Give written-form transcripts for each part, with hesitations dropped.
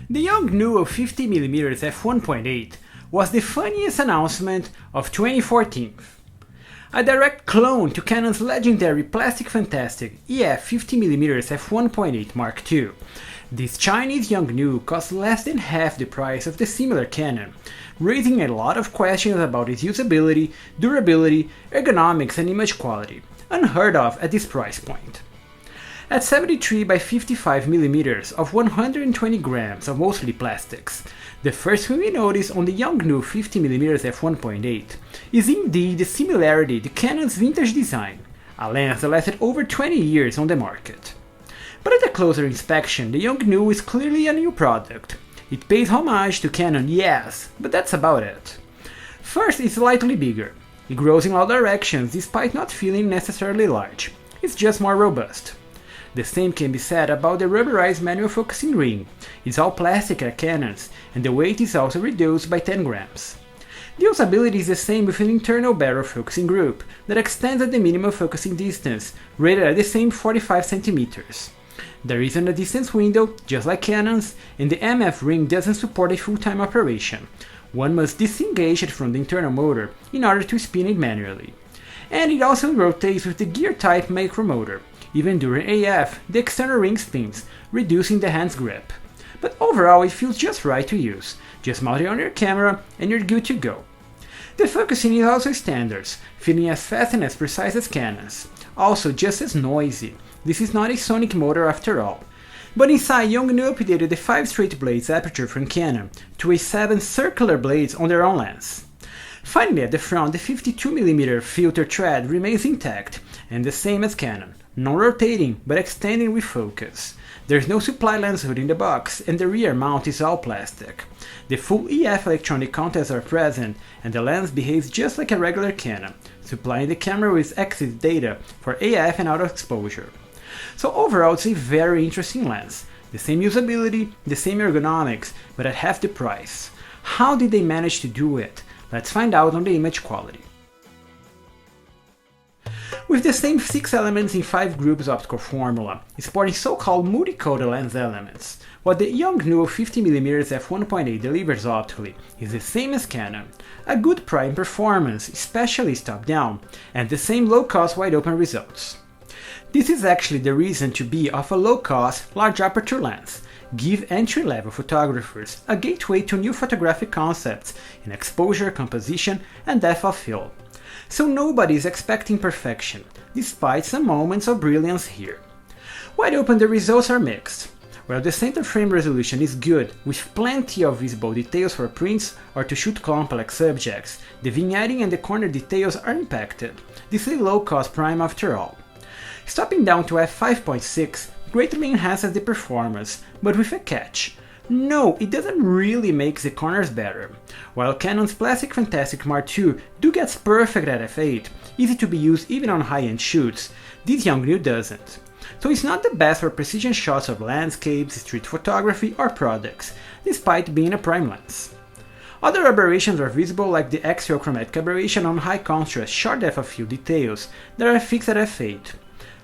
The Yongnuo 50mm f1.8 was the funniest announcement of 2014. A direct clone to Canon's legendary plastic fantastic EF 50mm f1.8 Mark II. This Chinese Yongnuo cost less than half the price of the similar Canon, raising a lot of questions about its usability, durability, ergonomics and image quality, unheard of at this price point. At 73 by 55mm of 120 grams of mostly plastics, the first thing we notice on the Yongnuo 50mm f1.8 is indeed the similarity to Canon's vintage design, a lens that lasted over 20 years on the market. But at a closer inspection, the Yongnuo is clearly a new product. It pays homage to Canon, yes, but that's about it. First, it's slightly bigger. It grows in all directions despite not feeling necessarily large. It's just more robust. The same can be said about the rubberized manual focusing ring. It's all plastic at Canon's, and the weight is also reduced by 10 grams. The usability is the same with an internal barrel focusing group that extends at the minimum focusing distance, rated at the same 45 cm. There isn't a distance window, just like Canon's, and the MF ring doesn't support a full-time operation. One must disengage it from the internal motor in order to spin it manually. And it also rotates with the gear-type micromotor. Even during AF, the external ring spins, reducing the hand's grip. But overall it feels just right to use. Just mount it on your camera and you're good to go. The focusing is also standard, feeling as fast and as precise as Canon's. Also just as noisy. This is not a sonic motor after all. But inside, Yongnuo updated the 5 straight blades aperture from Canon to a 7 circular blades on their own lens. Finally, at the front, the 52mm filter thread remains intact and the same as Canon, non-rotating but extending with focus. There's no supply lens hood in the box and the rear mount is all plastic. The full EF electronic contacts are present and the lens behaves just like a regular Canon, supplying the camera with exit data for AF and out of exposure. So overall it's a very interesting lens. The same usability, the same ergonomics, but at half the price. How did they manage to do it? Let's find out on the image quality. With the same 6 elements in 5 groups optical formula, sporting so-called multicodal lens elements, what the Yongnuo 50mm f1.8 delivers optically is the same as Canon, a good prime performance, especially top-down, and the same low-cost wide-open results. This is actually the reason to be of a low-cost, large-aperture lens, give entry-level photographers a gateway to new photographic concepts in exposure, composition, and depth of field. So nobody is expecting perfection, despite some moments of brilliance here. Wide open the results are mixed. While the center frame resolution is good, with plenty of visible details for prints or to shoot complex subjects, the vignetting and the corner details are impacted. This is a low-cost prime after all. Stopping down to f5.6 greatly enhances the performance, but with a catch. No, it doesn't really make the corners better. While Canon's Plastic Fantastic Mark II do gets perfect at f8, easy to be used even on high-end shoots, this Yongnuo doesn't. So it's not the best for precision shots of landscapes, street photography or products, despite being a prime lens. Other aberrations are visible, like the axial chromatic aberration on high contrast short depth of field details that are fixed at f8.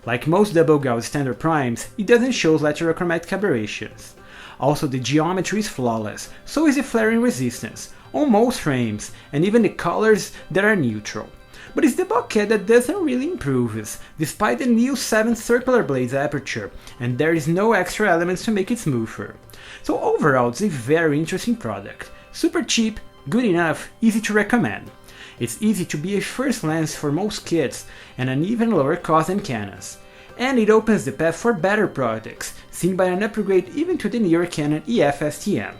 Like most double gauge standard primes, it doesn't show lateral chromatic aberrations. Also, the geometry is flawless, so is the flaring resistance, on most frames, and even the colors that are neutral. But it's the bokeh that doesn't really improve, despite the new 7 circular blades aperture, and there is no extra elements to make it smoother. So overall, it's a very interesting product. Super cheap, good enough, easy to recommend. It's easy to be a first lens for most kids, and an even lower cost than Canon's. And it opens the path for better products, seen by an upgrade even to the newer Canon EF STM.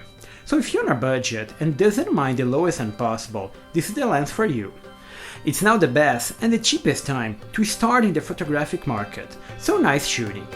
So if you're on a budget and doesn't mind the lowest end possible, this is the lens for you. It's now the best and the cheapest time to start in the photographic market, so nice shooting!